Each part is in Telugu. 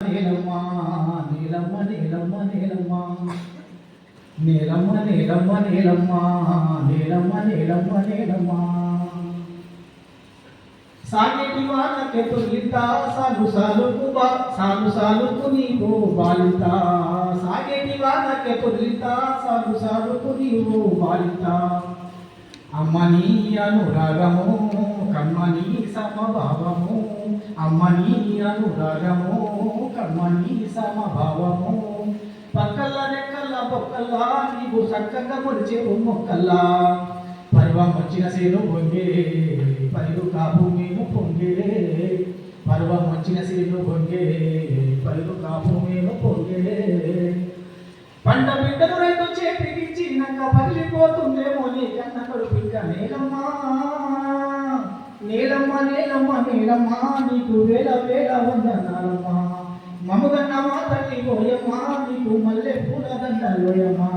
నీలమ్మ నీలమ్మ నీలమ్మ నీలమ్మ నీలమ్మ నీలమ్మ నీలమ్మ నీలమ్మ నీలమ్మ నీలమ్మ సాగేటి వానకే తొలిత సాలు సాలుకు నీవు బాలిత సాగేటి వానకే తొలిత సాలుకు నీవు బాలిత అమ్మని అనురాగము కమ్మని సమభావము అమ్మని అనురాగము కమ్మని సమభావము పక్కల రెక్కల బొక్కల్లా నీవు చక్కగా మొలిచేవు మొక్కల్లా పర్వం వచ్చిన సేను పొంగే పైరు కాపు మేము పొంగే పర్వం వచ్చిన సేను పొంగే పైరు కాపు మేము పొంగే పంట బిడ్డలు రెండు చేతికిచ్చినాక పగిలిపోతుందేమో నీ కన్న కడుపింక నేలమ్మా నేలమ్మ నేలమ్మ నేలమ్మ నీకు వేల వేల వందనాలమ్మా మమగన్న మా తల్లి పోయమ్మా నీకు మల్లె పూల దండలోయమ్మా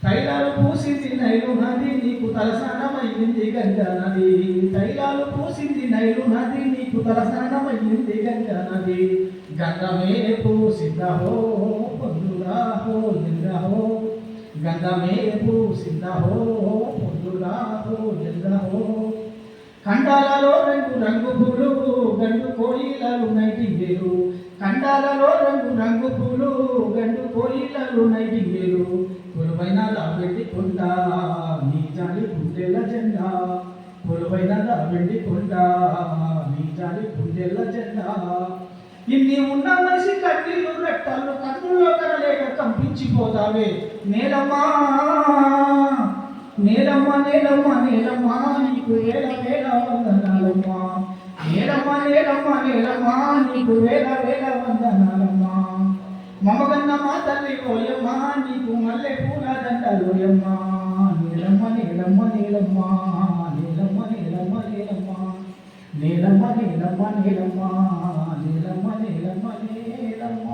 తైలాలు పూసింది నైలు నది నీకు తలస్నానమైంది గంగా నది తైలాలు పూసింది నైలు నది నీకు తలస్నానమైంది గంగా నది గంగమే పూసిందహో పొందురాహో లింగహో గంగమే పూసిందహో పొందురాహో లింగహో కండాలలో రంగు రంగు పూలు గండు కోయిలలు నైటింగేలు కండాలలో రంగు పూలు గండు కోయిలలు నైటింగేలు కొలువైన రాబెట్టి కొండ నీ జాలి గుండెల జెండా కొలువైన రాబెట్టి కొండ నీ జాలి గుండెల జెండా ఇన్ని ఉన్న మనిషి కన్నీళ్ళు రెట్టలు కన్నుల్లో కనలేక కంపించిపోతావే నేలమ్మా నేలమ్మ నేలమ్మ నేలమ్మ నీకు వేల వేల వందనాలమ్మా నేలమ్మ నేలమ్మ నేలమ్మ నీకు వేల వేల వందనాలమ్మా మమగన్న మా తల్లి పోయమ్మా నీకు మల్లె పూల దండలోయమ్మా నీలమ్మ నీలమ్మ నీలమ్మ నీలమ్మ నీలమ్మ నీలమ్మ నీలమ్మ నీలమ్మ నీలమ్మ నీలమ్మ నీలమ్మ నీలమ్మ